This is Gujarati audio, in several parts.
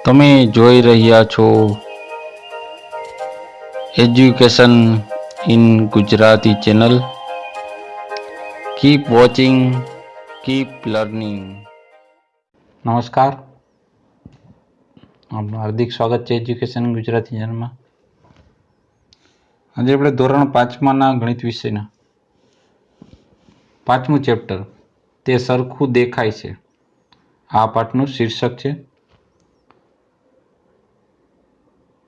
તમે જોઈ રહ્યા છો education in Gujarati channel. Keep watching, keep learning. નમસ્કાર, આપનું હાર્દિક સ્વાગત છે એજ્યુકેશન ઇન ગુજરાતી ચેનલમાં. આજે આપણે ધોરણ 5ના ગણિત વિષયના 5મું ચેપ્ટર તે સરખું દેખાય છે આ પાઠનું શીર્ષક છે.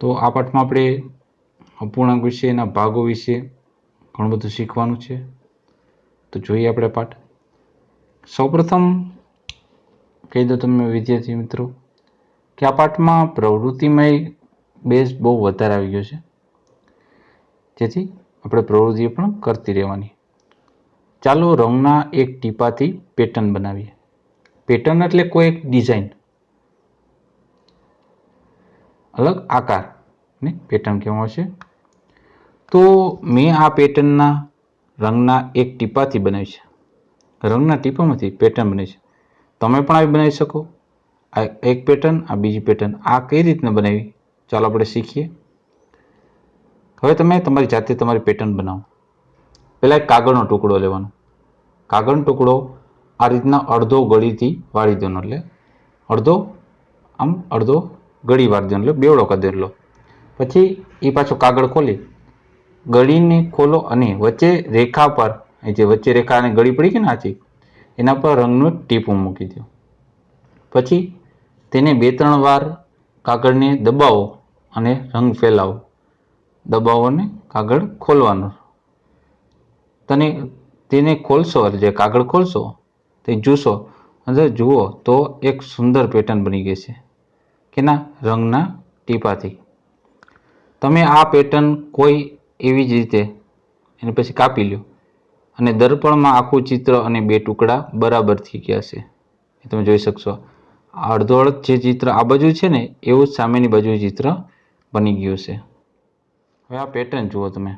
તો આ પાઠમાં આપણે અપૂર્ણાંક વિશેના ભાગો વિશે ઘણું બધું શીખવાનું છે. તો જોઈએ આપણે પાઠ. સૌપ્રથમ કહી દો તમે વિદ્યાર્થી મિત્રો કે આ પાઠમાં પ્રવૃત્તિમય બેઝ બહુ વધારે આવી ગયો છે, જેથી આપણે પ્રવૃત્તિઓ પણ કરતી રહેવાની. ચાલો રંગના એક ટીપાથી પેટર્ન બનાવીએ. પેટર્ન એટલે કોઈ એક ડિઝાઇન, અલગ આકાર ને પેટર્ન કહેવામાં આવશે. તો મેં આ પેટર્નના રંગના એક ટીપાથી બનાવી છે. રંગના ટીપામાંથી પેટર્ન બને છે. તમે પણ આવી બનાવી શકો. આ એક પેટર્ન, આ બીજી પેટર્ન. આ કઈ રીતના બનાવી ચાલો આપણે શીખીએ. હવે તમે તમારી જાતે તમારી પેટર્ન બનાવો. પહેલાં એક કાગળનો ટુકડો લેવાનો. કાગળનો ટુકડો આ રીતના અડધો ગળીથી વાળી દેવાનો, એટલે અડધો આમ અડધો ગળી વાળી દેવાનો, એટલે બેવડો કરી દેલો. પછી એ પાછો કાગળ ખોલી ગળીને ખોલો અને વચ્ચે રેખા પર, જે વચ્ચે રેખા અને ગળી પડી ગઈ ને આછી, એના પર રંગનું ટીપું મૂકી દો. પછી તેને 2-3 વાર કાગળને દબાવો અને રંગ ફેલાવો. દબાવો અને કાગળ ખોલવાનો. તેને ખોલશો, જે કાગળ ખોલશો તે જોશો, અંદર જુઓ તો એક સુંદર પેટર્ન બની ગઈ છે કેના રંગના ટીપાથી. તમે આ પેટર્ન કોઈ એવી જ રીતે એને પછી કાપી લો અને દર્પણમાં આખું ચિત્ર અને 2 ટુકડા બરાબર થઈ ગયા છે એ તમે જોઈ શકશો. અડધો અડધ જે ચિત્ર આ બાજુ છે ને એવું જ સામેની બાજુ ચિત્ર બની ગયું છે. હવે આ પેટર્ન જુઓ તમે,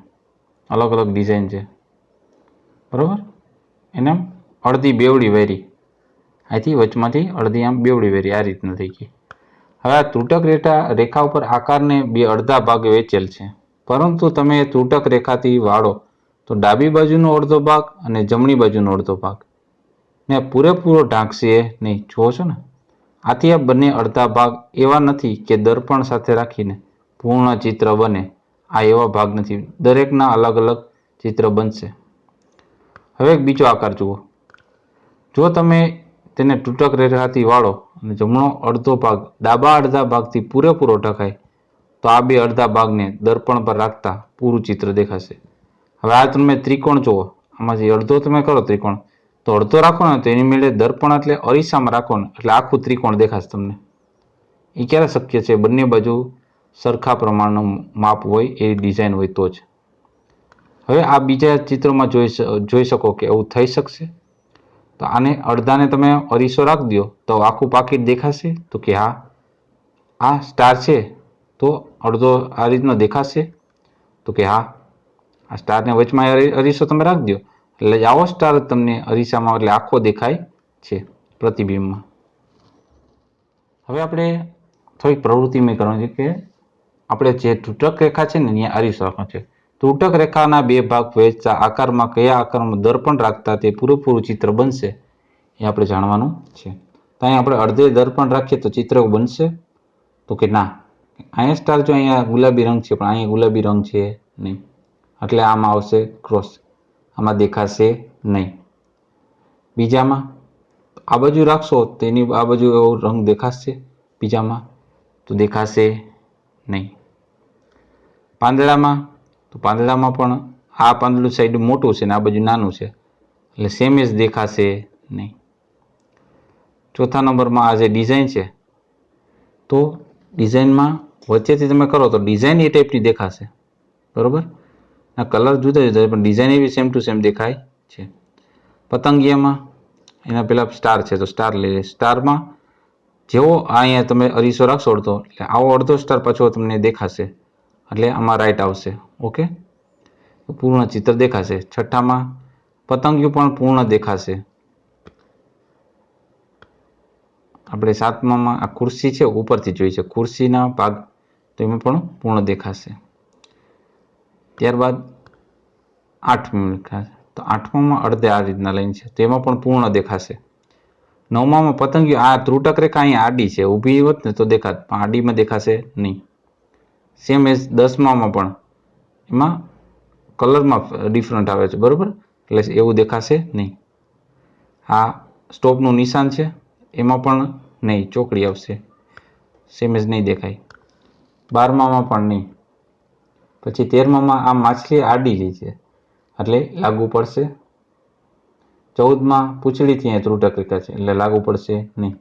અલગ અલગ ડિઝાઇન છે બરાબર. એને અડધી બેવડી વેરી, અહીંથી વચમાંથી અડધી આમ બેવડી વેરી આ રીતના થઈ ગઈ. હવે આ ત્રુટક રેખા ઉપર આકારને 2 અડધા ભાગે વેચેલ છે, પરંતુ તમે ત્રુટક રેખાથી વાળો તો ડાબી બાજુનો અડધો ભાગ અને જમણી બાજુનો અડધો ભાગ ને પૂરેપૂરો ઢાંકશે નહીં. જુઓ છો ને, આથી આ બંને અડધા ભાગ એવા નથી કે દર્પણ સાથે રાખીને પૂર્ણ ચિત્ર બને. આ એવા ભાગ નથી, દરેકના અલગ અલગ ચિત્ર બનશે. હવે એક બીજો આકાર જુઓ. જો તમે તેને તૂટક રેખાથી વાળો અને જમણો અડધો ભાગ ડાબા અડધા ભાગથી પૂરેપૂરો ઢકાય તો આ 2 અડધા ભાગને દર્પણ પર રાખતા પૂરું ચિત્ર દેખાશે. હવે આ તમે ત્રિકોણ જુઓ, આમાંથી અડધો તમે કરો ત્રિકોણ, તો અડધો રાખો ને તો એની મેળે દર્પણ એટલે અરીસામાં રાખો ને એટલે આખું ત્રિકોણ દેખાશે તમને. એ ક્યારે શક્ય છે? બંને બાજુ સરખા પ્રમાણનું માપ હોય, એ ડિઝાઇન હોય તો જ. હવે આ બીજા ચિત્રમાં જોઈ શકો કે એવું થઈ શકશે. તો આને અડધાને તમે અરીસો રાખી દો તો આખું પાકીટ દેખાશે? તો કે હા. આ સ્ટાર છે તો અડધો આ રીતનો દેખાશે? તો કે હા. આ સ્ટારને વચમાં અરીસો તમે રાખી દો એટલે આવો સ્ટાર તમને અરીસામાં એટલે આખો દેખાય છે પ્રતિબિંબમાં. હવે આપણે થોડીક પ્રવૃત્તિમાં કરવાની છે કે આપણે જે તૂટક રેખા છે ને ત્યાં અરીસો રાખવાનો છે. તૂટક રેખાના 2 ભાગ વહેંચતા આકારમાં કયા આકારમાં દર્પણ રાખતા તે પૂરેપૂરું ચિત્ર બનશે એ આપણે જાણવાનું છે. તો અહીંયા આપણે અડધે દર્પણ રાખીએ તો ચિત્ર બનશે? તો કે ના. અહીંયા સ્ટાર જો અહીંયા ગુલાબી રંગ છે પણ અહીંયા ગુલાબી રંગ છે નહીં, એટલે આમાં આવશે ક્રોસ, આમાં દેખાશે નહીં. બીજામાં આ બાજુ રાખશો તો એની આ બાજુ એવો રંગ દેખાશે, બીજામાં તો દેખાશે નહીં. પાંદડામાં, તો પાંદડામાં પણ આ પાંદડું સાઈડ મોટું છે ને આ બાજુ નાનું છે એટલે સેમ જ દેખાશે નહીં. ચોથા નંબરમાં આ જે ડિઝાઇન છે, તો ડિઝાઇનમાં વચ્ચેથી તમે કરો તો ડિઝાઇન એ ટાઈપની દેખાશે બરાબર. આ કલર જુદા જુદા પણ ડિઝાઇન એવી સેમ ટુ સેમ દેખાય છે. પતંગિયામાં એના પહેલાં સ્ટાર છે તો સ્ટાર લઈ લે. સ્ટારમાં જેવો અહીંયા તમે અરીસો રાખશો અડધો એટલે આવો અડધો સ્ટાર પાછો તમને દેખાશે એટલે આમાં રાઈટ આવશે. ઓકે, પૂર્ણ ચિત્ર દેખાશે. છઠ્ઠામાં પતંગિયું પણ પૂર્ણ દેખાશે આપણે 7મામાં આ ખુરશી છે ઉપરથી જોઈ છે, ખુરશીના ભાગ તો એમાં પણ પૂર્ણ દેખાશે. ત્યારબાદ 8મી દેખાશે, તો 8મામાં અડધે આ રીતના લાઈન છે, તેમાં પણ પૂર્ણ દેખાશે. 9મામાં પતંગિયું, આ ત્રુટક રેખા અહીંયા આડી છે, ઊભી હોત ને તો દેખાત, પણ આડીમાં દેખાશે નહીં. સેમ એઝ 10મામાં પણ એમાં કલરમાં ડિફરન્ટ આવે છે, બરાબર, એટલે એવું દેખાશે નહીં. આ સ્ટોપનું નિશાન છે એમાં પણ નહીં, ચોકડી આવશે, સેમ એઝ નહીં દેખાય. 12મામાં પણ નહીં. પછી 13મામાં આ માછલી આડી રહી છે એટલે લાગુ પડશે. 14માં પૂંછડીથી અહીંયા ત્રુટક રેખા છે એટલે લાગુ પડશે નહીં.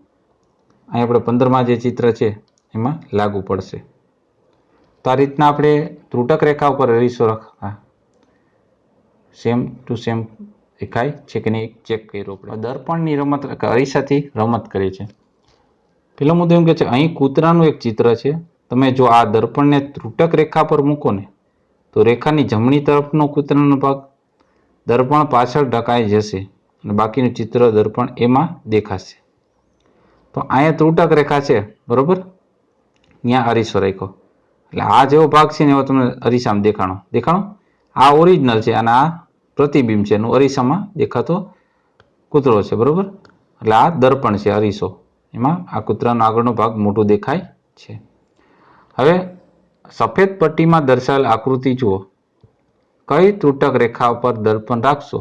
અહીં આપણે 15માં જે ચિત્ર છે એમાં લાગુ પડશે. તો આ રીતના આપણે ત્રુટક રેખા ઉપર અરીસો રાખવા સેમ ટુ સેમ દેખાય છે કે નહીં ચેક કર્યો આપણે. દર્પણની રમત અરીસાથી રમત કરી છે. પેલો મુદ્દો એમ કે છે, અહીં કૂતરાનું એક ચિત્ર છે, તમે જો આ દર્પણને ત્રુટક રેખા પર મૂકો ને તો રેખાની જમણી તરફનો કૂતરાનો ભાગ દર્પણ પાછળ ઢકાઈ જશે અને બાકીનું ચિત્ર દર્પણ એમાં દેખાશે. તો અહીંયા ત્રુટક રેખા છે, બરોબર, અહીંયા અરીસો રાખ્યો એટલે આ જેવો ભાગ છે ને એવો તમને અરીસામાં દેખાણો. આ ઓરિજિનલ છે અને આ પ્રતિબિંબ છે એનું અરીસામાં દેખાતો કૂતરો છે, બરોબર, એટલે આ દર્પણ છે અરીસો, એમાં આ કૂતરાનો આગળનો ભાગ મોટો દેખાય છે. હવે સફેદ પટ્ટીમાં દર્શાવેલ આકૃતિ જુઓ. કઈ ત્રુટક રેખા ઉપર દર્પણ રાખશો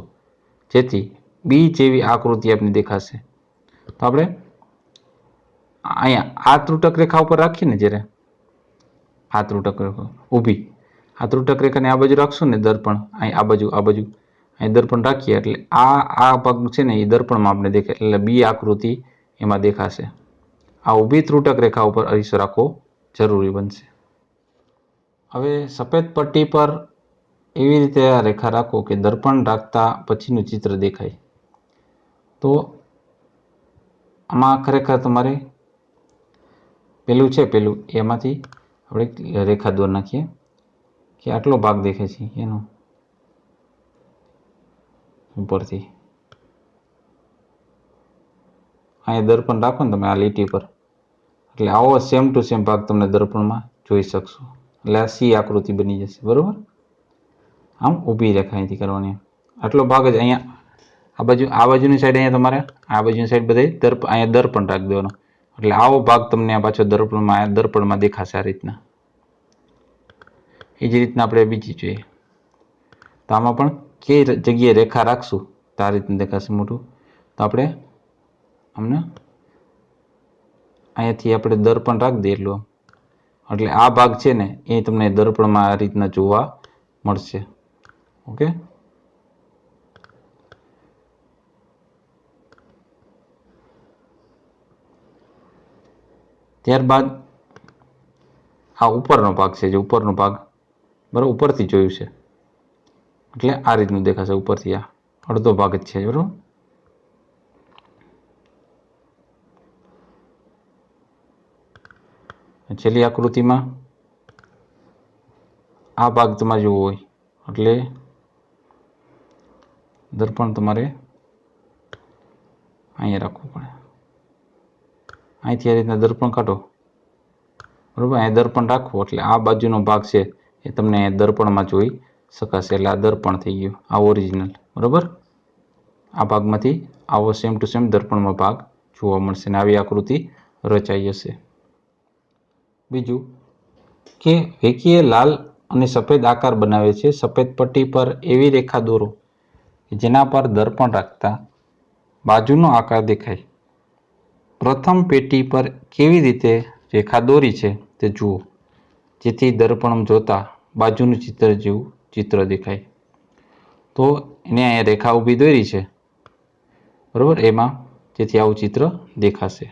જેથી બી જેવી આકૃતિ આપને દેખાશે? તો આપણે અહીંયા આ ત્રુટક રેખા ઉપર રાખીએ ને, જ્યારે આ ત્રુટક રેખા ઊભી, આ ત્રુટક રેખાને આ બાજુ રાખશું ને દર્પણ, અહીં આ બાજુ અહીં દર્પણ રાખીએ એટલે આ ભાગ છે ને એ દર્પણમાં આપણે દેખાય એટલે બી આકૃતિ એમાં દેખાશે. આ ઊભી ત્રુટક રેખા ઉપર અરીસો રાખવો જરૂરી બનશે. હવે સફેદ પટ્ટી પર એવી રીતે આ રેખા રાખો કે દર્પણ રાખતા પછીનું ચિત્ર દેખાય. તો આમાં ખરેખર તમારે પેલું એમાંથી આપણે રેખા દોર નાખીએ કે આટલો ભાગ દેખાય છે એનો ઉપરથી. અહીંયા દર્પણ રાખો ને તમે આ લીટી પર એટલે આવો સેમ ટુ સેમ ભાગ તમને દર્પણમાં જોઈ શકશો. એટલે આ સી આકૃતિ બની જશે, બરોબર. આમ ઊભી રેખા અહીંથી કરવાની, આટલો ભાગ જ અહીંયા આ બાજુની સાઈડ, અહીંયા તમારે આ બાજુની સાઈડ બધે અહીંયા દર્પણ રાખી દેવાનો એટલે આવો ભાગ તમને આ પાછો દર્પણમાં દેખાશે આ રીતના. એ જ રીતના આપણે બીજી જોઈએ. તો આમાં પણ કઈ જગ્યાએ રેખા રાખશું તો આ રીતના દેખાશે મોટું. તો આપણે અમને અહીંયાથી આપણે દર્પણ રાખી દઈએ એટલું, એટલે આ ભાગ છે ને એ તમને દર્પણમાં આ રીતના જોવા મળશે. ઓકે, ત્યારબાદ આ ઉપરનો ભાગ છે, જે ઉપરનો ભાગ બરાબર ઉપરથી જોયું છે એટલે આ રીતનું દેખાશે. ઉપરથી આ અડધો ભાગ જ છે, બરાબર. છેલ્લી આકૃતિમાં આ ભાગ તમારે જોવો હોય એટલે દર્પણ તમારે અહીંયા રાખવું પડે. અહીંથી આ રીતના દર્પણ કાઢો, બરાબર. અહીંયા દર્પણ રાખવો એટલે આ બાજુનો ભાગ છે એ તમને દર્પણમાં જોઈ શકાશે. એટલે આ દર્પણ થઈ ગયું, આ ઓરિજિનલ, બરાબર. આ ભાગમાંથી આવો સેમ ટુ સેમ દર્પણમાં ભાગ જોવા મળશે અને આવી આકૃતિ રચાઈ જશે. બીજું કે વેકીએ લાલ અને સફેદ આકાર બનાવે છે. સફેદ પટ્ટી પર એવી રેખા દોરો કે જેના પર દર્પણ રાખતા બાજુનો આકાર દેખાય. પ્રથમ પેટી પર કેવી રીતે રેખા દોરી છે તે જુઓ જેથી દર્પણ જોતા બાજુનું ચિત્ર જેવું ચિત્ર દેખાય. તો એને અહીંયા રેખા ઊભી દોરી છે, બરાબર, એમાં જેથી આવું ચિત્ર દેખાશે.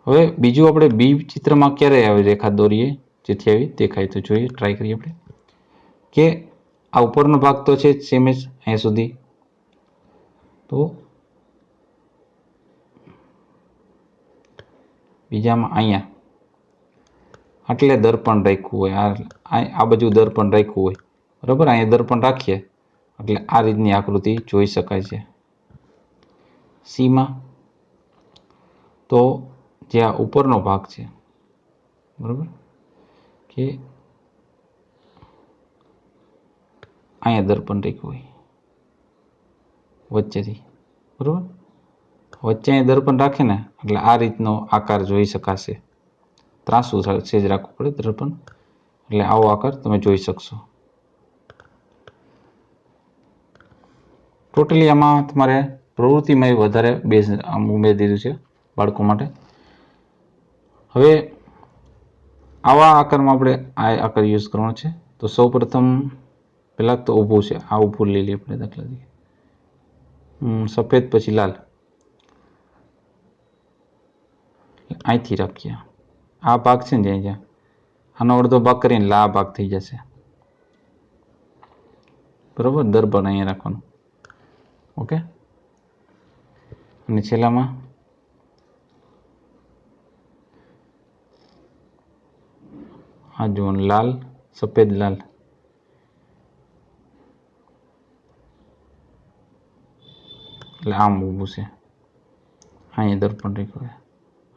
હવે બીજું આપણે બી ચિત્રમાં ક્યારે આવી રેખા દોરીએ જેથી આવી દેખાય તો જોઈએ, ટ્રાય કરીએ આપણે કે આ ઉપરનો ભાગ તો છે સેમ જ અહીંયા સુધી. તો બીજામાં અહીંયા આટલે દર્પણ રાખ્યું હોય, આ બાજુ દર્પણ રાખ્યું હોય, બરાબર. અહીંયા દર્પણ રાખીએ એટલે આ રીતની આકૃતિ જોઈ શકાય છે. સીમાં તો જે આ ઉપરનો ભાગ છે, બરાબર, કે અહીંયા દર્પણ રેખા હોય વચ્ચેથી, બરાબર, વચ્ચે અહીં દર્પણ રાખે ને એટલે આ રીતનો આકાર જોઈ શકાશે. ત્રાસું સેજ રાખવું પડે દર્પણ, એટલે આવો આકાર તમે જોઈ શકશો. ટોટલી આમાં તમારે પ્રવૃત્તિમાં વધારે બેઝ ઉમેરી દીધું છે બાળકો માટે. હવે આવા આકારમાં આપણે આ આકાર યુઝ કરવાનો છે. તો સૌ પ્રથમ પહેલાં તો ઊભું છે, આ ઊભું લઈ લઈએ આપણે દાખલા તરીકે, સફેદ પછી લાલ, અહીંથી રાખીએ. આ ભાગ છે ને જ્યાં જ્યાં આનો અડધો ભાગ કરીને એટલે આ ભાગ થઈ જશે, બરાબર. દર્પણ અહીંયા રાખવાનું, ઓકે. અને છેલ્લામાં આ જુઓ લાલ, સફેદ લાલ, એટલે આમ ઊભું છે, અહીંયા દર્પણ રેખા,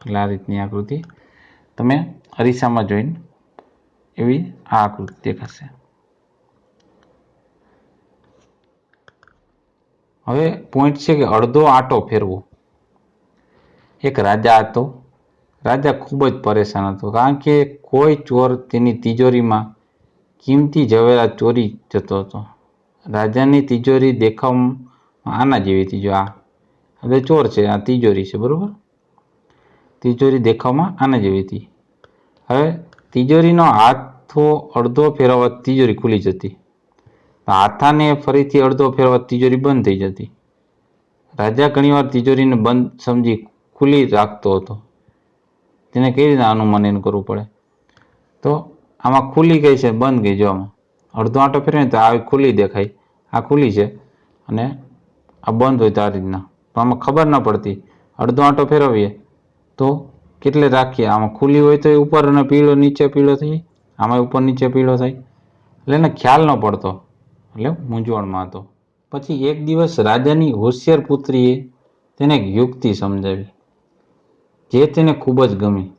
એટલે આ રીતની આકૃતિ તમે અરીસામાં જોઈને એવી આ આકૃતિ દેખાશે. હવે પોઈન્ટ છે કે અડધો આંટો ફેરવો. એક રાજા હતો. રાજા ખૂબ જ પરેશાન હતો, કારણ કે કોઈ ચોર તેની તિજોરીમાં કિંમતી ઝવેરાત ચોરી જતો હતો. રાજાની તિજોરી દેખાવમાં આના જેવી હતી. જો આ હવે ચોર છે, આ તિજોરી છે, બરાબર. તિજોરી દેખાવમાં આના જેવી હતી. હવે તિજોરીનો હાથો અડધો ફેરવવા તિજોરી ખુલી જતી, હાથાને ફરીથી અડધો ફેરવવા તિજોરી બંધ થઈ જતી. રાજા ઘણીવાર તિજોરીને બંધ સમજી ખુલ્લી રાખતો હતો. તેને કેવી રીતે અનુમાન એનું કરવું પડે? તો આમાં ખુલ્લી ગઈ છે, બંધ ગઈ. જો આમાં અડધો આંટો ફેરવે તો આ ખુલ્લી દેખાય, આ ખુલ્લી છે, અને આ બંધ હોય તો આ રીતના. પણ આમાં ખબર ન પડતી. અડધો આંટો ફેરવીએ તો કેટલે રાખીએ. આમાં ખુલ્લી હોય તો એ ઉપર અને પીળો નીચે પીળો થઈ, આમાં ઉપર નીચે પીળો થાય, એટલે એને ખ્યાલ ન પડતો, એટલે મૂંઝવણમાં હતો. પછી એક દિવસ રાજાની હોશિયાર પુત્રીએ તેને એક યુક્તિ સમજાવી, જે તેને ખૂબ જ ગમી.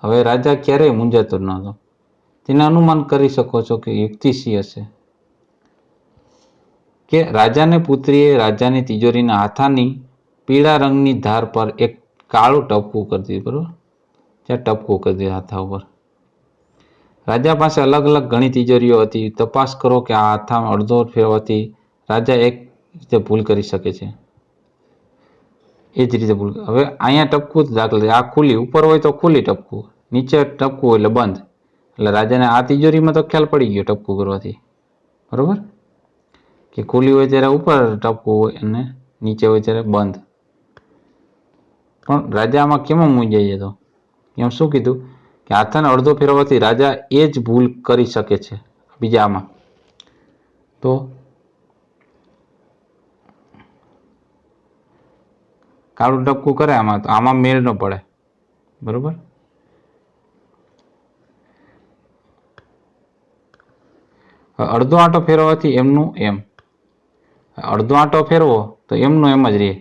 હવે રાજા ક્યારેય મૂંઝાતો ન હતો. તેને અનુમાન કરી શકો છો કે યુક્તિ શી હશે. કે રાજાને પુત્રીએ રાજાની તિજોરીના હાથાની પીળા રંગની ધાર પર એક કાળું ટપકું કરી દીધું, બરાબર. ત્યાં ટપકું કરી દીધું હાથા ઉપર. રાજા પાસે અલગ અલગ ઘણી તિજોરીઓ હતી. તપાસ કરો કે આ હાથામાં અડધો ફેરવાથી રાજા એક રીતે ભૂલ કરી શકે છે. એ જ રીતે ભૂલ. હવે અહીંયા ટપકું દાખલા, આ ખુલ્લી ઉપર હોય તો ખુલ્લી ટપકું, નીચે ટપકું હોય એટલે બંધ. એટલે રાજાને આ તિજોરીમાં તો ખ્યાલ પડી ગયો ટપકું કરવાથી, બરાબર. કે ખુલ્લી હોય ત્યારે ઉપર ટપકું હોય અને નીચે હોય ત્યારે બંધ. પણ રાજા આમાં કેમ મૂંઝાઈ જતો? એમ શું કીધું કે હાથાને અડધો ફેરવવાથી રાજા એ જ ભૂલ કરી શકે છે બીજા આમાં. તો કાળું ટપકું કરે આમાં, તો આમાં મેળ ન પડે, બરોબર. અડધો આંટો ફેરવવાથી એમનું એમ, અડધો આંટો ફેરવો તો એમનું એમ જ રહે.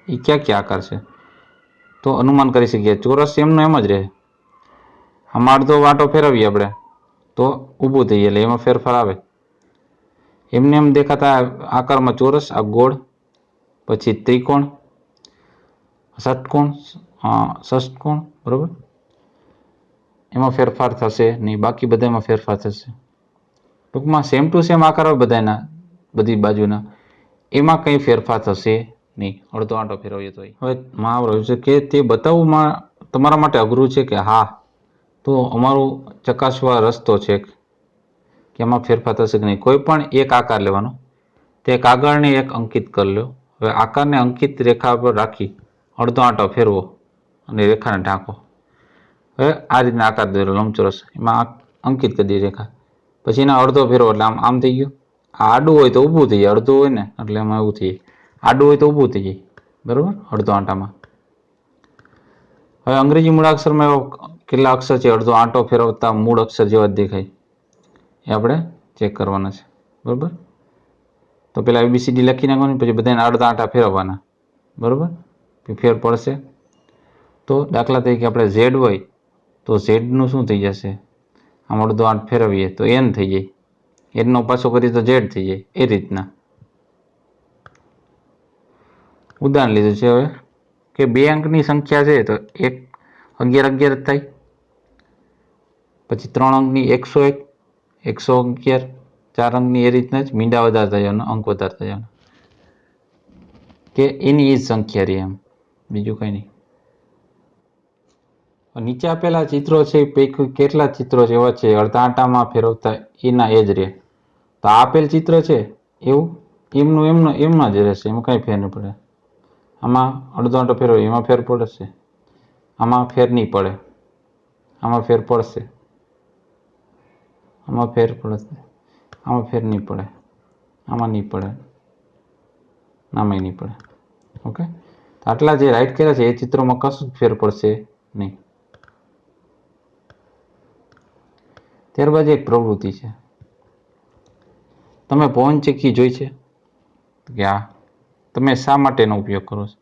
એ ક્યાં ક્યાં આકાર છે તો અનુમાન કરી શકીએ. ચોરસ એમનું એમ જ રહે. આમાં અડધો આંટો ફેરવીએ આપણે તો ઊભું થઈએ, એટલે એમાં ફેરફાર આવે. એમને એમ દેખાતા આકારમાં ચોરસ, આ ગોળ, પછી ત્રિકોણ, ષટકોણ, ષષ્ટકોણ, બરોબર. એમાં ફેરફાર થશે નહીં, બાકી બધામાં ફેરફાર થશે. ટૂંકમાં સેમ ટુ સેમ આકાર હોય બધાના, બધી બાજુના, એમાં કંઈ ફેરફાર થશે નહીં અડધો આંટો ફેરવીએ તો. હવે મહાવરો છે કે તે બતાવવામાં તમારા માટે અઘરું છે કે હા, તો અમારું ચકાસવા રસ્તો છે કે એમાં ફેરફાર થશે કે નહીં. કોઈ પણ એક આકાર લેવાનો, તે કાગળને એક અંકિત કરી લો. હવે આકારને અંકિત રેખા પર રાખી અડધો આંટો ફેરવો અને રેખાને ઢાંકો. હવે આ રીતના આકાર દોરો લંબચોરસ, એમાં અંકિત કરી દઈએ રેખા. પછી એના અડધો ફેરવો એટલે આમ આમ થઈ ગયું. આ આડું હોય તો ઊભું થઈ જાય, અડધું હોય ને એટલે એમાં એવું થઈ જાય. આડું હોય તો ઊભું થઈ જાય, બરાબર, અડધો આંટામાં. હવે અંગ્રેજી મૂળાક્ષરમાં એવો કેટલા અક્ષર છે અડધો આંટો ફેરવતા મૂળ અક્ષર જેવા જ દેખાય, એ આપણે ચેક કરવાના છે, બરાબર. તો પહેલાં ABCD લખી નાખવાની, પછી બધાને અડધા આંટા ફેરવવાના, બરાબર, ફેર પડશે. તો દાખલા તરીકે આપણે ઝેડ હોય તો ઝેડનું શું થઈ જશે? આમ અડધો આંટ ફેરવીએ તો એન થઈ જાય, એનનો પાછો કરીએ તો ઝેડ થઈ જાય. એ રીતના ઉદાહરણ લીધું છે હવે કે 2 અંકની સંખ્યા છે તો 11 11 જ થાય. પછી 3 અંકની 101 111, 4 અંકની એ રીતના જ મીંડા વધારતા જવાના, અંક વધારતા જવાના કે એની એ જ સંખ્યા રહી, એમ બીજું કંઈ નહીં. નીચે આપેલા ચિત્રો છે પૈકી કેટલા ચિત્રો એવા છે અડધા આંટામાં ફેરવતા એના એ જ રહે? તો આપેલ ચિત્ર છે એવું એમના જ રહેશે, એમાં કાંઈ ફેર નહીં પડે. આમાં અડધો આંટો ફેરવો એમાં ફેર પડશે, આમાં ફેર નહીં પડે, આમાં ફેર પડશે, આમાં ફેર પડશે, આમાં ફેર નહીં પડે, આમાં નહીં પડે, આમાં નહીં પડે. ઓકે, તો આટલા જે રાઈટ કર્યા છે એ ચિત્રોમાં કશું જ ફેર પડશે નહીં. ત્યારબાદ એક પ્રવૃત્તિ છે. તમે પવનચક્કી જોઈ છે કે આ તમે શા માટેનો ઉપયોગ કરો છો?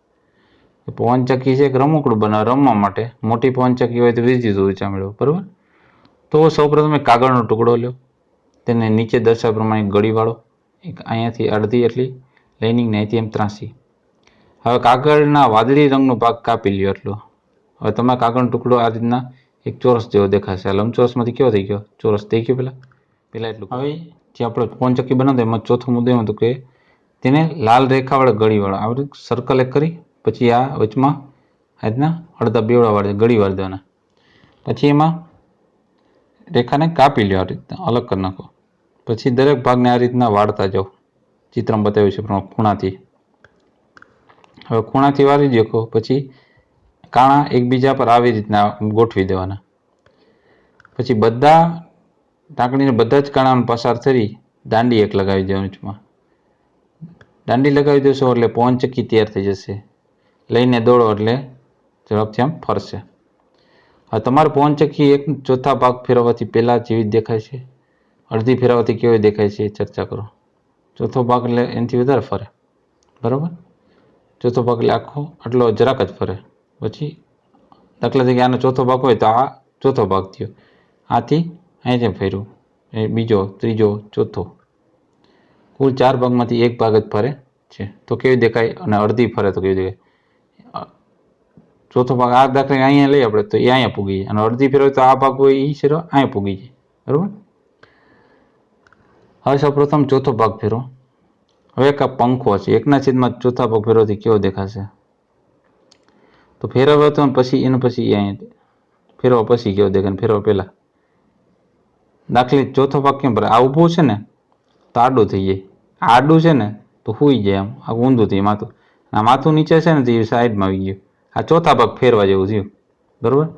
પવનચક્કી છે એક રમકડું બનાવે રમવા માટે. મોટી પવનચક્કી હોય તો વિદ્યુત ઉર્જા મેળવો, બરાબર. તો સૌપ્રથમ એક કાગળનો ટુકડો લો, તેને નીચે દર્શાવ્યા પ્રમાણે ગળી વાળો, એક અહીંયાથી અડધી એટલી લાઇનિંગ ને અહીંથી એમ ત્રાસી. હવે કાગળના વાદળી રંગનો ભાગ કાપી લ્યો એટલો. હવે તમે કાગળનો ટુકડો આ રીતના એક ચોરસ જેવો દેખાશે. આ લંબચોરસમાંથી કેવો થઈ ગયો? ચોરસ થઈ ગયો પહેલાં એટલું. હવે જે આપણે પવનચક્કી બનાવતા એમાં ચોથો મુદ્દો એમ હતું કે તેને લાલ રેખાવાળા ગળીવાળો આપણે સર્કલ એક કરી, પછી આ વચમાં આ રીતના અડધા બેવડાવાળા ગળી વાળી દેવાના. પછી એમાં રેખાને કાપી લ્યો, આ રીતના અલગ કરી નાખો. પછી દરેક ભાગને આ રીતના વાળતા જાઓ, ચિત્રમાં બતાવ્યું છે પ્રમાણે ખૂણાથી. હવે ખૂણાથી વાળી દેખો, પછી કાણા એકબીજા પર આવી રીતના ગોઠવી દેવાના. પછી બધા ટાંકણીને બધા જ કાણાને પસાર થઈ દાંડી એક લગાવી દેવાની. દાંડી લગાવી દેશો એટલે પવનચક્કી તૈયાર થઈ જશે. લઈને દોડો એટલે ઝડપથી આમ ફરશે. હવે તમારું પવનચક્કી એક ચોથા ભાગ ફેરવવાથી પહેલાં જેવી જ દેખાય છે, અડધી ફેરવવાથી કેવી દેખાય છે એ ચર્ચા કરો. ચોથો ભાગ એટલે એનાથી વધારે ફરે, બરાબર. ચોથો ભાગ એટલે આખો આટલો જરાક જ ફરે. પછી દાખલા તરીકે આનો ચોથો ભાગ હોય તો આ ચોથો ભાગ થયો, આથી અહીં જેમ ફેર્યું, એ બીજો, ત્રીજો, ચોથો, કુલ 4 ભાગમાંથી એક ભાગ જ ફરે છે. તો કેવી દેખાય? અને અડધી ફરે તો કેવી દેખાય? ચોથો ભાગ આ દાખલા અહીંયા લઈએ આપણે તો એ અહીંયા પૂગી જાય, અને અડધી ફેરવે તો આ ભાગ હોય એ શેરો અહીંયા પૂગી જાય, બરાબર. હવે સૌપ્રથમ ચોથો ભાગ ફેરો. હવે એક આ પંખો છે, 1/4 ચોથા ભાગ ફેરવથી કેવો દેખાશે? તો ફેરવ્યો તો પછી એનું પછી અહીંયા ફેરવા પછી કેવો દેખાય? ફેરવા પહેલાં દાખલે ચોથો ભાગ કેમ ફરે? આ ઊભું છે ને તો આડું થઈ જાય, આ આડું છે ને તો સૂઈ જાય, આમ આ ઊંધું થઈ માથું. આ માથું નીચે છે ને તો એ સાઈડમાં આવી ગયું. આ ચોથા ભાગ ફેરવા જેવું થયું, બરાબર.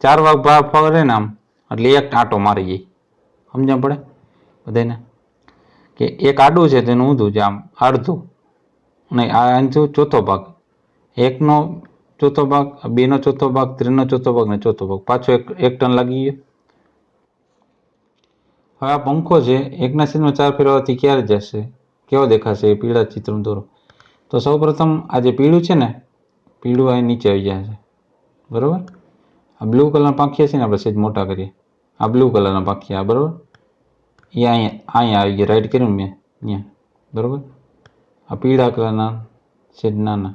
4 ભાગ ફરે ને આમ એટલે એક આંટો મારી જાય. સમજણ પડે બધાને કે એક આડું છે તેનું ઊંધું છે, આમ અડધું. અને આ ચોથો ભાગ, 1નો ચોથો ભાગ, 2નો ચોથો ભાગ, 3નો ચોથો ભાગ ને ચોથો ભાગ, પાછો એક ટર્ન લાગી ગયો. હવે આ પંખો છે 1/4 ફેરવાથી ક્યારે જશે? કેવો દેખાશે? એ પીળા ચિત્રમાં દોરો. તો સૌપ્રથમ આ જે પીળું છે ને, પીળું અહીં નીચે આવી જશે, બરાબર. આ બ્લુ કલરના પાંખિયા છે ને આપણે સેજ મોટા કરીએ, આ બ્લુ કલરના પાંખિયા, બરાબર. એ અહીંયા આવી ગયા, રાઈટ કર્યું મેં અહીંયા, બરાબર. આ પીળા કલરના સેજ નાના,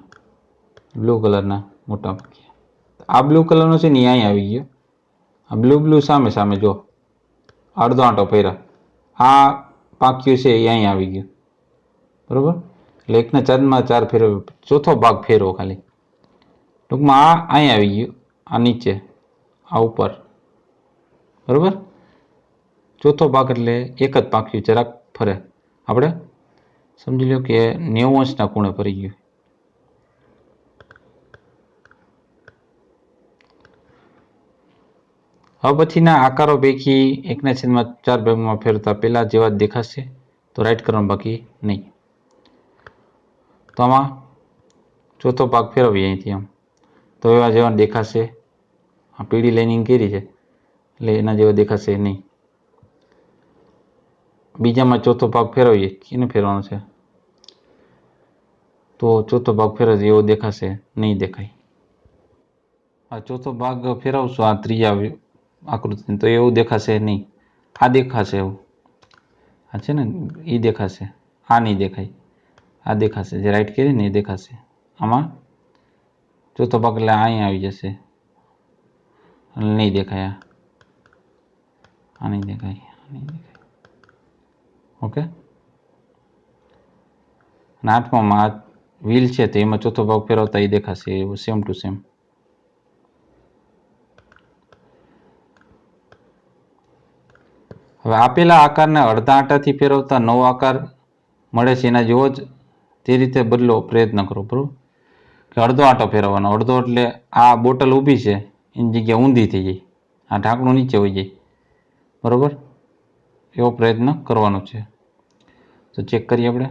બ્લુ કલરના મોટા પાંખિયા. આ બ્લુ કલરનો છે ને એ અહીંયા આવી ગયો. આ બ્લુ સામે સામે જો અડધો આંટો ફેર્યા, આ પાંખ્યું છે એ અહીંયા આવી ગયું, બરાબર. એટલે 1/4 ફેરવ્યો, ચોથો ભાગ ફેરવો ખાલી. ટૂંકમાં આ અહીંયા આવી ગયું, આ નીચે, આ ઉપર, બરાબર. ચોથો ભાગ એટલે એક જ પાંખ્યું જરાક ફરે. આપણે સમજી લો કે 90 ખૂણે ફરી ગયું. હવે પછીના આકારો પૈકી 1/4 ભાગમાં ફેરતા પહેલાં જેવા જ દેખાશે તો રાઈટ કરવાનું, બાકી નહીં. તો આમાં ચોથો ભાગ ફેરવીએ અહીંથી આમ તો એવા જેવા દેખાશે. આ પીળી લાઇનિંગ કરી છે એટલે એના જેવા દેખાશે નહીં. બીજામાં ચોથો ભાગ ફેરવીએ, એને ફેરવાનો છે તો ચોથો ભાગ ફેરવીએ એવો દેખાશે નહીં, દેખાય. આ ચોથો ભાગ ફેરવશો આ ત્રીજા આકૃતિ તો એવું દેખાશે નહીં, આ દેખાશે એવું, આ છે ને એ દેખાશે, આ નહીં દેખાય, આ દેખાશે, જે રાઈટ કરી ને એ દેખાશે. આમાં ચોથો ભાગ એટલે અહીંયા આવી જશે, નહીં દેખાય, આ નહીં દેખાય, આ નહીં દેખાય. ઓકે. અને આઠમામાં આ વ્હીલ છે તો એમાં ચોથો ભાગ ફેરવતા એ દેખાશે, એવું સેમ ટુ સેમ. હવે આપેલા આકારને અડધા આંટાથી ફેરવતા નવો આકાર મળે છે એના જેવો જ તે રીતે બદલો પ્રયત્ન કરો. બરાબર, કે અડધો આંટો ફેરવવાનો, અડધો એટલે આ બોટલ ઊભી છે એની જગ્યાએ ઊંધી થઈ જાય, આ ઢાંકણું નીચે હોઈ જાય. બરાબર, એવો પ્રયત્ન કરવાનો છે. તો ચેક કરીએ આપણે.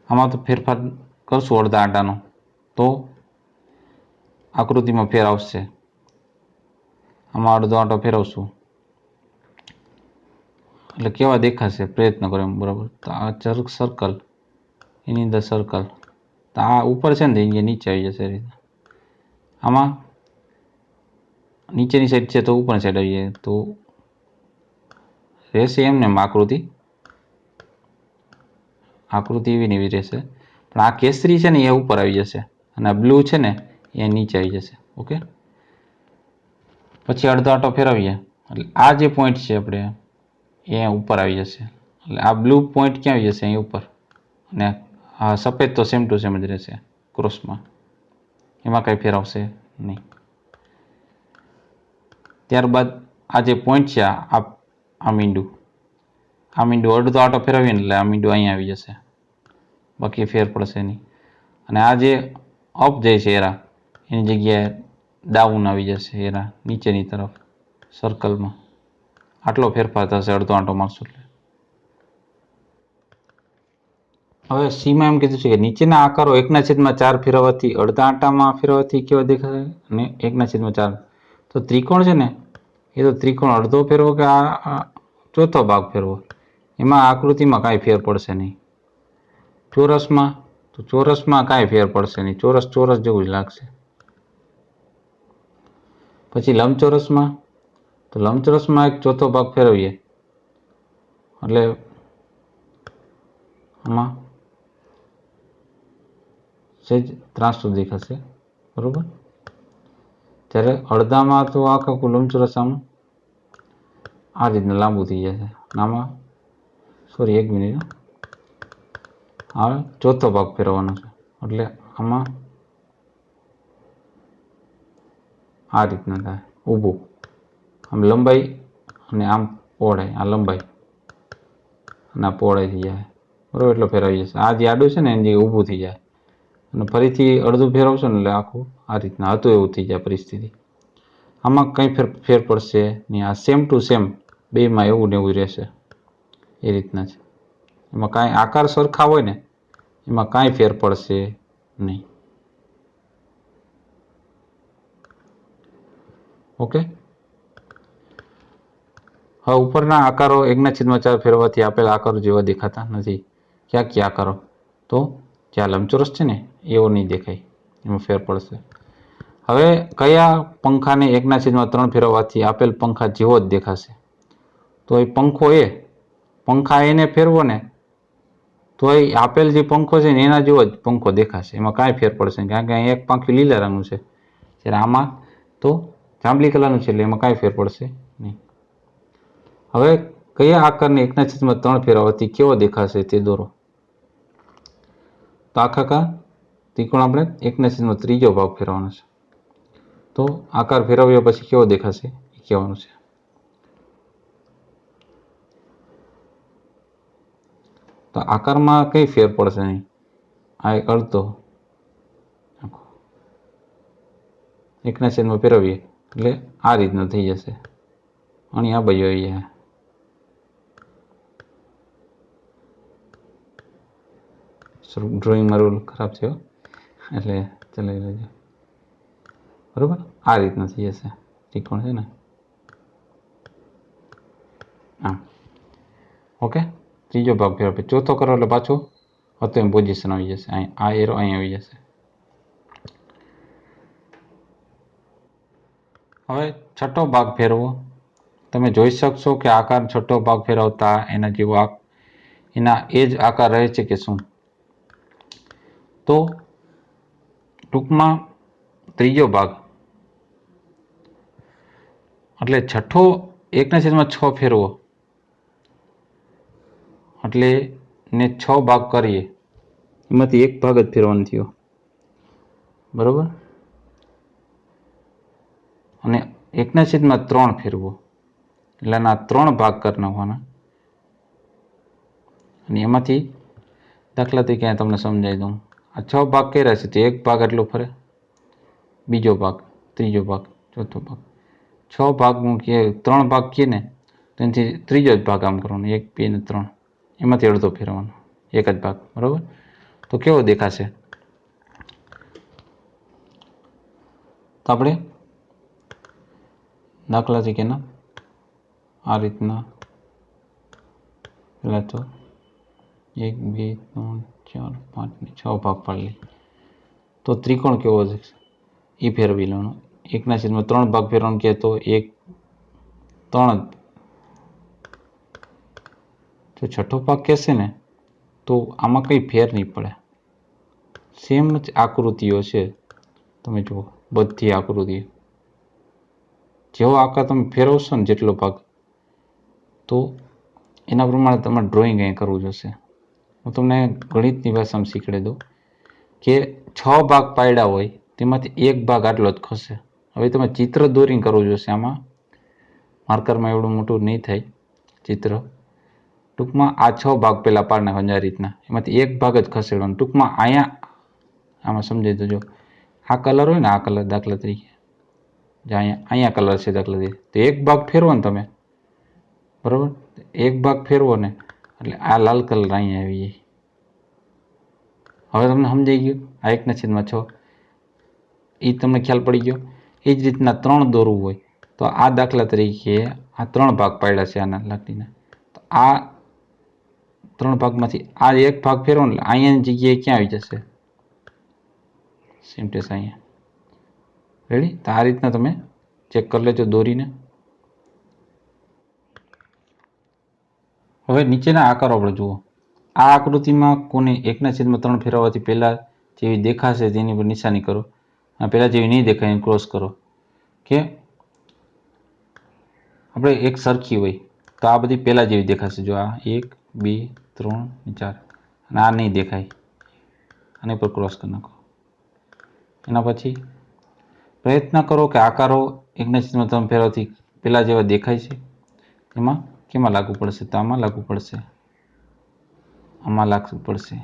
આમાં તો ફેરફાર કરશું અડધા આંટાનો તો આકૃતિમાં ફેર આવશે. આમાં અડધો આંટો ફેરવશું એટલે કેવા દેખાશે, પ્રયત્ન કરો એમ. બરાબર, તો આ સર્કલ, એની અંદર સર્કલ, તો આ ઉપર છે ને એ નીચે આવી જશે. રીતે આમાં નીચેની સાઈડ છે તો ઉપરની સાઈડ આવી જાય તો રહેશે એમને આકૃતિ એવી ને એવી રહેશે. પણ આ કેસરી છે ને એ ઉપર આવી જશે અને આ બ્લુ છે ને એ નીચે આવી જશે. ઓકે. પછી અડધો આંટો ફેરવીએ એટલે આ જે પોઈન્ટ છે આપણે એ ઉપર આવી જશે. એટલે આ બ્લુ પોઈન્ટ ક્યાં આવી જશે, અહીં ઉપર. અને આ સફેદ તો સેમ ટુ સેમ જ રહેશે ક્રોસમાં, એમાં કંઈ ફેરવશે નહીં. ત્યારબાદ આ જે પોઈન્ટ છે આ મીંડું અડધો આંટો ફેરવીએ ને એટલે આ મીંડું અહીંયા આવી જશે, બાકી ફેર પડશે નહીં. અને આ જે અપ જાય છે એરા એની જગ્યાએ ડાઉન આવી જશે, એરા નીચેની તરફ સર્કલમાં. આટલો ફેરફાર થશે અડધો આંટો મારશું એટલે. હવે સીમાં એમ કીધું છે કે નીચેના આકારો 1/4 ફેરવવાથી અડધા આંટામાં ફેરવવાથી કેવા દેખાશે અને 1/4. તો ત્રિકોણ છે ને એ તો ત્રિકોણ અડધો ફેરવો કે આ ચોથો ભાગ ફેરવો એમાં આકૃતિમાં કાંઈ ફેર પડશે નહીં. ચોરસમાં કાંઈ ફેર પડશે નહીં, ચોરસ જેવું જ લાગશે. પછી લંબચોરસમાં એક ચોથો ભાગ ફેરવીએ એટલે આમાં સહેજ ત્રાંસું દેખાશે. બરાબર, ત્યારે અડધામાં તો આખું લંબચોરસ આમ આ રીતના લાંબુ થઈ જશે. આમાં એક મિનિટ, હવે ચોથો ભાગ ફેરવવાનો છે એટલે આમાં આ રીતના થાય ઊભું, આમ લંબાઈ અને આમ પહોળાઈ, આ લંબાઈ અને આ પહોળાઈ થઈ જાય. બરાબર, એટલો ફેરવી જશે. આ જે આડું છે ને એની ઊભું થઈ જાય અને ફરીથી અડધું ફેરવશો ને એટલે આખું આ રીતના હતું એવું થઈ જાય પરિસ્થિતિ. આમાં કંઈ ફેર પડશે નહીં, આ સેમ ટુ સેમ બેમાં એવું ને એવું રહેશે એ રીતના છે. એમાં કાંઈ આકાર સરખા હોય ને એમાં કાંઈ ફેર પડશે નહીં. ઓકે. હવે ઉપરના આકારો 1/4 ફેરવવાથી આપેલા આકારો જેવા દેખાતા નથી. ક્યાં આકારો? તો જ્યાં લંબચોરસ છે ને એવો નહીં દેખાય, એમાં ફેર પડશે. હવે કયા પંખાને 1/3 ફેરવવાથી આપેલ પંખા જેવો જ દેખાશે? તો એ પંખા એને ફેરવો ને તો એ આપેલ જે પંખો છે ને એના જેવો જ પંખો દેખાશે, એમાં કાંઈ ફેર પડશે નહીં. કારણ કે અહીં એક પાંખી લીલા રંગનું છે જ્યારે આમાં તો જાંબલી કલરનું છે એટલે એમાં કાંઈ ફેર પડશે નહીં. હવે કયા આકારને 1/3 ફેરવવાથી કેવો દેખાશે તે દોરો. તો આખા ત્રિકોણ આપણે 1/3 ભાગ ફેરવવાનો છે. તો આકાર ફેરવ્યા પછી કેવો દેખાશે એ કહેવાનું છે. તો આકારમાં કંઈ ફેર પડશે નહીં. આ એક અડધો 1/3 ફેરવીએ એટલે આ રીતનું થઈ જશે અને આ બાજુ આવી જાય. ડ્રોઈંગમાં રૂલ ખરાબ છે એટલે ચલાવી લેજો. બરાબર, આ રીતનું થઈ જશે ત્રિકોણ છે ને આમ. ઓકે, ત્રીજો ભાગ ફેરવે, ચોથો કરો એટલે પાછો હતો એમ પોઝિશન આવી જશે. અહીં આ એરો અહીં આવી જશે. હવે છઠ્ઠો ભાગ ફેરવો. તમે જોઈ શકશો કે આકાર છઠ્ઠો ભાગ ફેરવતા એના જેવો એના એ જ આકાર રહે છે કે શું. તો ટૂંકમાં ત્રીજો ભાગ એટલે છઠ્ઠો 1/6 ફેરવો એટલે ને 6 ભાગ કરીએ એમાંથી એક ભાગ જ ફેરવાનો થયો, બરોબર. અને 1/3 ફેરવો એટલે આના 3 ભાગ કરી નાખવાના. અને એમાંથી દાખલા તરીકે અહીંયા તમને સમજાવી દઉં. આ 6 ભાગ કર્યા છે તો એક ભાગ એટલો ફરે, બીજો ભાગ, ત્રીજો ભાગ, ચોથો ભાગ. 6 ભાગનું કે 3 ભાગ કહે ને તો એનાથી ત્રીજો જ ભાગ આમ કરવાનો, 1, 2 ને 3, એમાંથી અડધો ફેરવાનો, એક જ ભાગ, બરાબર. તો કેવો દેખાશે? તો આપણે દાખલા તરીકે આ રીતના પહેલાં તો 1, 2, 3, 4, 5 ને 6 ભાગ પાડી લઈએ. તો ત્રિકોણ કેવો છે એ ફેરવી લેવાનો. 1/3 ભાગ ફેરવાનું કહે તો 1, 3 જો છઠ્ઠો ભાગ કહેશે ને તો આમાં કંઈ ફેર નહીં પડે, સેમ જ આકૃતિઓ છે. તમે જુઓ બધી આકૃતિઓ જેવો આકાર તમે ફેરવશો ને જેટલો ભાગ, તો એના પ્રમાણે તમારે ડ્રોઈંગ અહીં કરવું જોશે. હું તમને ગણિતની ભાષામાં શીખવાડી દઉં કે 6 ભાગ પાડ્યા હોય તેમાંથી એક ભાગ આટલો જ ખસે. હવે તમે ચિત્ર દોરીને કરવું જોશે. આમાં માર્કરમાં એવડું મોટું નહીં થાય ચિત્ર. ટૂંકમાં આ 6 ભાગ પહેલાં પાડી નાખવાના આ રીતના, એમાંથી એક ભાગ જ ખસેડવાનો. ટૂંકમાં અહીંયા આમાં સમજાવી દો. જો આ કલર હોય ને, આ કલર દાખલા તરીકે જે અહીંયા કલર છે દાખલા તરીકે, તો એક ભાગ ફેરવો ને તમે, બરાબર, એક ભાગ ફેરવો ને એટલે આ લાલ કલર અહીંયા આવી જાય. હવે તમને સમજાઈ ગયું આ 1/6 એ તમને ખ્યાલ પડી ગયો. એ જ રીતના 3 દોરવું હોય તો આ દાખલા તરીકે આ 3 ભાગ પાડ્યા છે આના લાકડીના, તો આ 3 ભાગમાંથી આ એક ભાગ ફેરવો ને અહીંયાની જગ્યાએ ક્યાં આવી જશે? સિમ્ટેસ અહીંયા. રેડી? તો આ રીતના તમે ચેક કરી લેજો દોરીને. હવે નીચેના આકારો આપણે જુઓ. આ આકૃતિમાં કોને 1/3 ફેરવવાથી પહેલાં જેવી દેખાશે તેની પર નિશાની કરો, અને પહેલાં જેવી નહીં દેખાય એને ક્રોસ કરો. કે આપણે એક સરખી હોય તો આ બધી પહેલાં જેવી દેખાશે. જો આ 1, 2, 3, 4 અને આ નહીં દેખાય, આની પર ક્રોસ કરી નાખો. એના પછી પ્રયત્ન કરો કે આકારો 1/3 ફેરવવાથી પહેલાં જેવા દેખાય છે એમાં કેમાં લાગુ પડશે? તો આમાં લાગુ પડશે, આમાં લાગુ પડશે,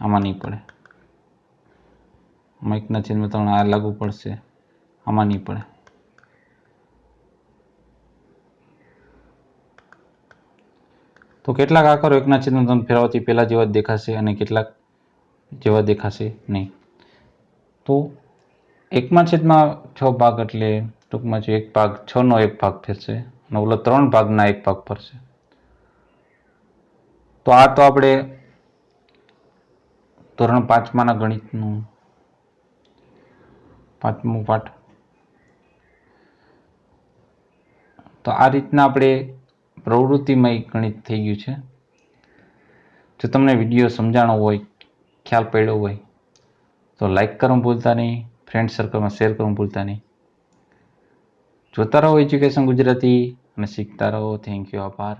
આમાં નહીં પડે. આમાં 1/3 આ લાગુ પડશે, આમાં નહીં પડે. તો કેટલાક આકારો 1/3 ફેરવવાથી પહેલાં જેવા દેખાશે અને કેટલાક જેવા દેખાશે નહીં. તો 1/6 ભાગ એટલે ટૂંકમાં જો એક ભાગ 6નો એક ભાગ ફેરશે અને ઓલો 3 ભાગના એક ભાગ ફરશે. તો આ તો આપણે ધોરણ 5માના ગણિતનું 5મું પાઠ. તો આ રીતના આપણે પ્રવૃત્તિમય ગણિત થઈ ગયું છે. જો તમને વિડીયો સમજાણો હોય, ખ્યાલ પડ્યો હોય તો લાઈક કરવાનું ભૂલતા નહીં, ફ્રેન્ડ સર્કલમાં શેર કરવાનું ભૂલતા નહીં. જોતા રહો એજ્યુકેશન ગુજરાતી અને શીખતા રહો. થેન્ક યુ, આભાર.